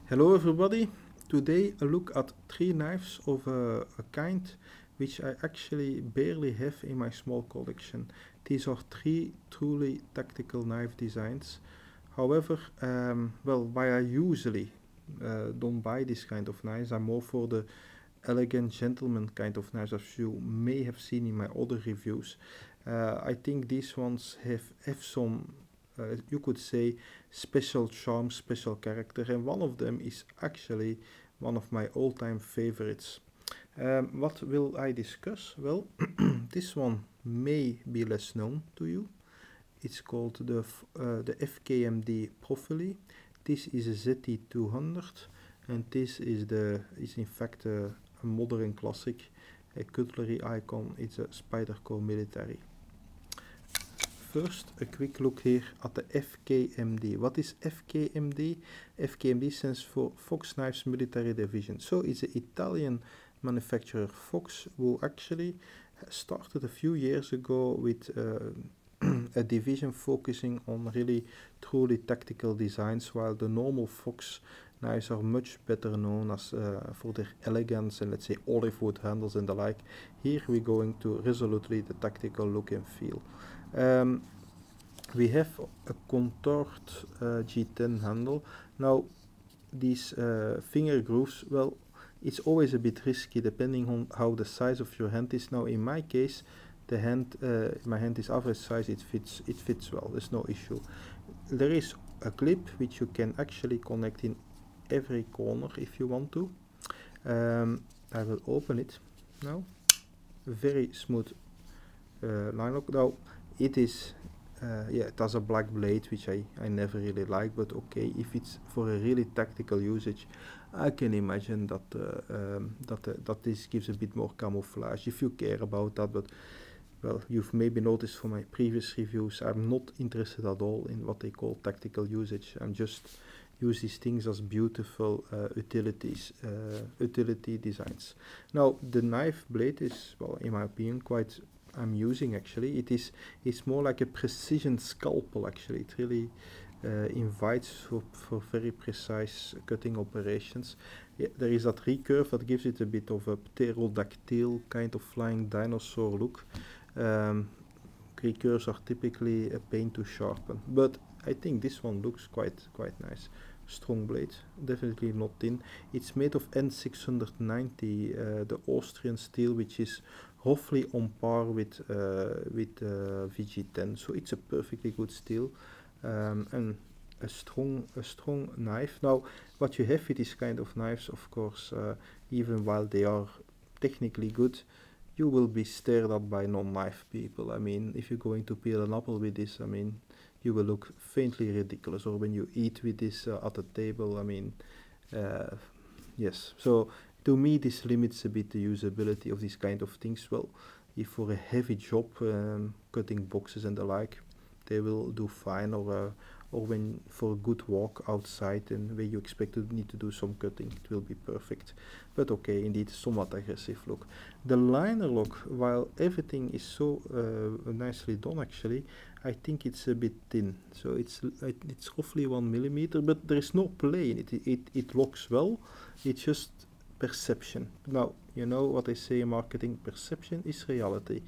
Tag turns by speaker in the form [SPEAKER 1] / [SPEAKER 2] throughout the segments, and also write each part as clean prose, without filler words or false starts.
[SPEAKER 1] Hello everybody, today a look at three knives of a kind which I actually barely have in my small collection. These are three truly tactical knife designs. However, why I usually don't buy this kind of knives, I'm more for the elegant gentleman kind of knives, as you may have seen in my other reviews. I think these ones have some you could say special charm, special character, and one of them is actually one of my all-time favorites. What will I discuss? Well, this one may be less known to you. It's called the FKMD Profili. This is a ZT200, and this is in fact a modern classic, a cutlery icon. It's a Spyderco Military. First, a quick look here at the FKMD. What is FKMD? FKMD stands for Fox Knives Military Division. So it's an Italian manufacturer, Fox, who actually started a few years ago with a division focusing on really truly tactical designs, while the normal Fox knives are much better known as for their elegance and, let's say, olive wood handles and the like. Here we're going to resolutely the tactical look and feel. We have a contoured G10 handle. Now these finger grooves, well, it's always a bit risky depending on how the size of your hand is. Now in my case, the hand, my hand is average size, it fits well, there's no issue. There is a clip which you can actually connect in every corner if you want to. I will open it now. Very smooth line lock. Now it is it has a black blade, which I never really like, but okay, if it's for a really tactical usage, I can imagine that that this gives a bit more camouflage if you care about that. But well, you've maybe noticed from my previous reviews, I'm not interested at all in what they call tactical usage. I'm just use these things as beautiful utility designs. Now the knife blade is, well, in my opinion, quite amusing actually. It's more like a precision scalpel actually. It really invites for very precise cutting operations. Yeah, there is that recurve that gives it a bit of a pterodactyl kind of flying dinosaur look. Recurves are typically a pain to sharpen, but I think this one looks quite nice. Strong blade, definitely not thin. It's made of N690, the Austrian steel, which is roughly on par with VG10. So it's a perfectly good steel, and a strong knife. Now, what you have with these kind of knives, of course, even while they are technically good, you will be stared at by non-knife people. I mean, if you're going to peel an apple with this, I mean, you will look faintly ridiculous. Or when you eat with this at the table, I mean, yes. So to me, this limits a bit the usability of these kind of things. Well, if for a heavy job, cutting boxes and the like, they will do fine, or when for a good walk outside and where you expect to need to do some cutting, it will be perfect. But okay, indeed, somewhat aggressive look. The liner lock, while everything is so nicely done actually, I think it's a bit thin. So it's roughly 1 millimeter, but there is no play in it. It locks well. It's just perception. Now, you know what they say in marketing, perception is reality.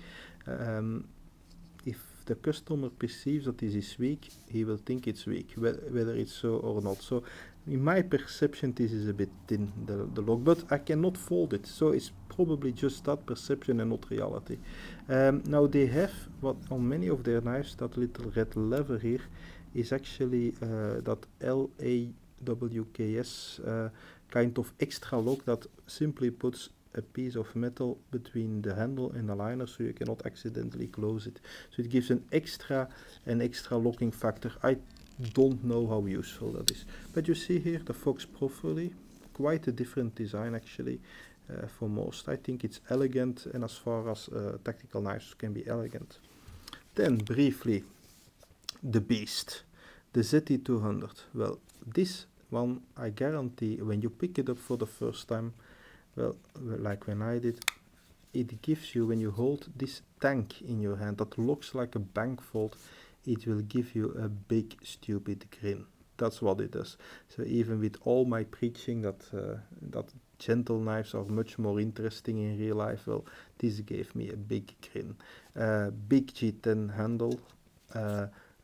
[SPEAKER 1] If the customer perceives that this is weak, he will think it's weak, whether it's so or not. So in my perception, this is a bit thin, the lock, but I cannot fold it, so it's probably just that perception and not reality. Now they have, what on many of their knives, that little red lever here is actually that LAWKS kind of extra lock that simply puts a piece of metal between the handle and the liner, so you cannot accidentally close it. So it gives an extra locking factor. I don't know how useful that is, but you see here the Fox Profili, quite a different design actually. For most, I think it's elegant, and as far as tactical knives can be elegant. Then briefly, the beast, the ZT200. Well, this one, I guarantee, when you pick it up for the first time, well, like when I did, it gives you, when you hold this tank in your hand that looks like a bank vault, it will give you a big stupid grin. that's what it does. So even with all my preaching that gentle knives are much more interesting in real life, well, this gave me a big grin. Big G10 handle,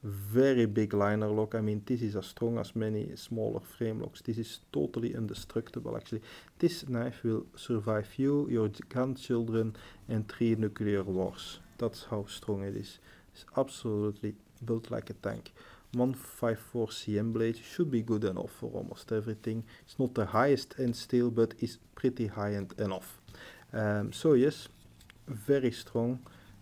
[SPEAKER 1] very big liner lock. I mean, this is as strong as many smaller frame locks. This is totally indestructible, actually. This knife will survive you, your grandchildren, and 3 nuclear wars. That's how strong it is. It's absolutely built like a tank. 154 cm blade should be good enough for almost everything. It's not the highest end steel, but it's pretty high end enough. So yes, very strong.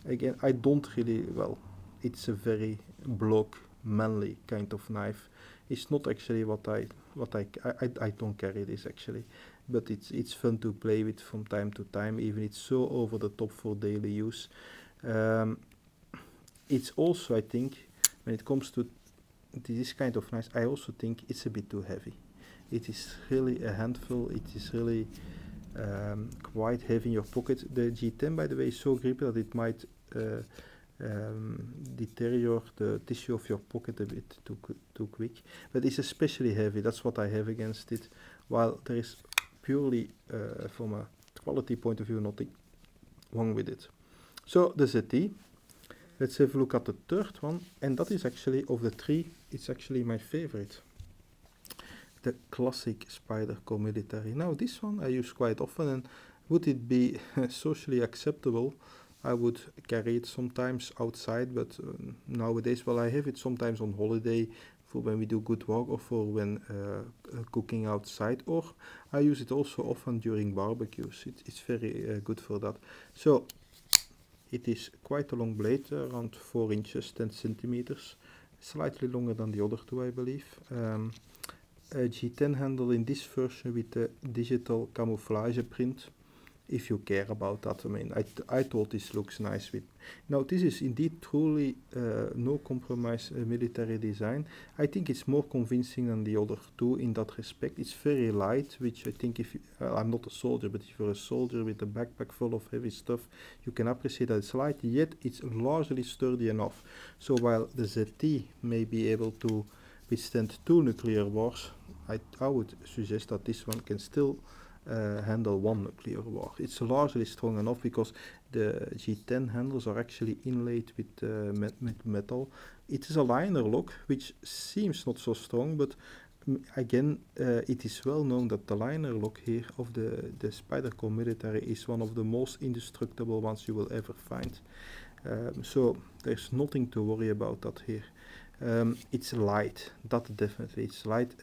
[SPEAKER 1] Again, I don't really, well, it's a very bloke, manly kind of knife. It's not actually what I don't carry this actually, but it's fun to play with from time to time, even it's so over the top for daily use. It's also, I think, when it comes to this kind of knives, I also think it's a bit too heavy. It is really a handful. It is really quite heavy in your pocket. The G10, by the way, is so grippy that it might deteriorate the tissue of your pocket a bit too quick. But it's especially heavy. That's what I have against it. While there is purely, from a quality point of view, nothing wrong with it. So the ZT. Let's have a look at the third one, and that is actually, of the 3, it's actually my favorite. The classic Spyderco Military. Now this one I use quite often, and would it be socially acceptable, I would carry it sometimes outside, but nowadays, well, I have it sometimes on holiday for when we do good work, or for when cooking outside, or I use it also often during barbecues. It's very good for that. So it is quite a long blade, around 4 inches, 10 centimeters, slightly longer than the other 2, I believe. A G10 handle in this version with the digital camouflage print, if you care about that. I mean, I thought this looks nice. Now this is indeed truly no compromise military design. I think it's more convincing than the other 2 in that respect. It's very light, which I think if you, I'm not a soldier, but if you're a soldier with a backpack full of heavy stuff, you can appreciate that it's light, yet it's largely sturdy enough. So while the ZT may be able to withstand 2 nuclear wars, I would suggest that this one can still handle 1 nuclear war. It's largely strong enough because the G10 handles are actually inlaid with metal. It is a liner lock, which seems not so strong, but again, it is well known that the liner lock here of the Spyderco Military is one of the most indestructible ones you will ever find. So there's nothing to worry about that here. It's light, that definitely, it's light.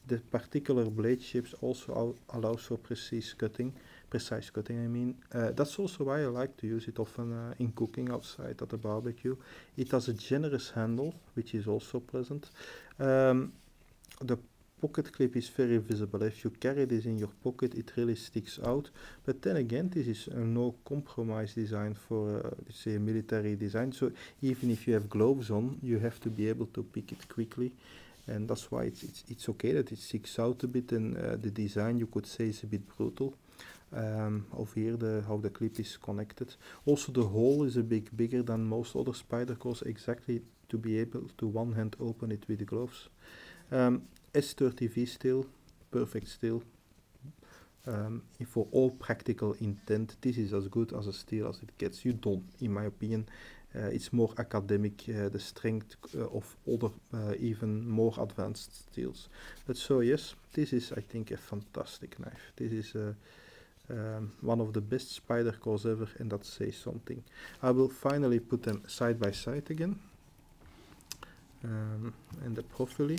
[SPEAKER 1] The particular blade shapes also allows for precise cutting, I mean. That's also why I like to use it often in cooking outside at the barbecue. It has a generous handle, which is also pleasant. The pocket clip is very visible. If you carry this in your pocket, it really sticks out. But then again, this is a no compromise design for, say, a military design. So even if you have gloves on, you have to be able to pick it quickly. And that's why it's okay that it sticks out a bit, and the design, you could say, is a bit brutal. Over here, how the clip is connected. Also, the hole is a bit bigger than most other Spydercos, exactly to be able to one hand open it with the gloves. S30V steel, perfect steel. For all practical intent, this is as good as a steel as it gets. You don't, in my opinion. It's more academic, the strength of other, even more advanced steels. But so yes, this is, I think, a fantastic knife. This is one of the best Spydercos ever, and that says something. I will finally put them side by side again. And the Profili.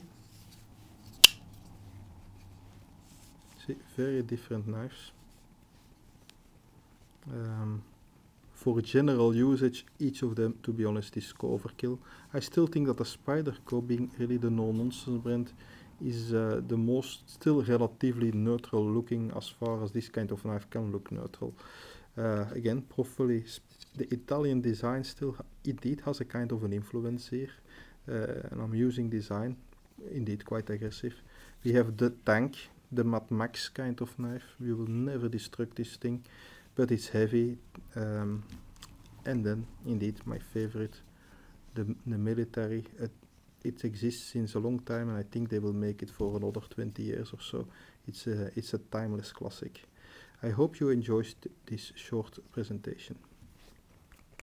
[SPEAKER 1] See, very different knives. For general usage, each of them, to be honest, is overkill. I still think that the Spyderco, being really the no-nonsense brand, is the most still relatively neutral looking as far as this kind of knife can look neutral. Again, Profili, the Italian design still indeed has a kind of an influence here. And I'm using design, indeed quite aggressive. We have the tank, the Mad Max kind of knife. We will never destruct this thing. But it's heavy, and then indeed my favorite, the military, it exists since a long time, and I think they will make it for another 20 years or so. It's a timeless classic. I hope you enjoyed this short presentation.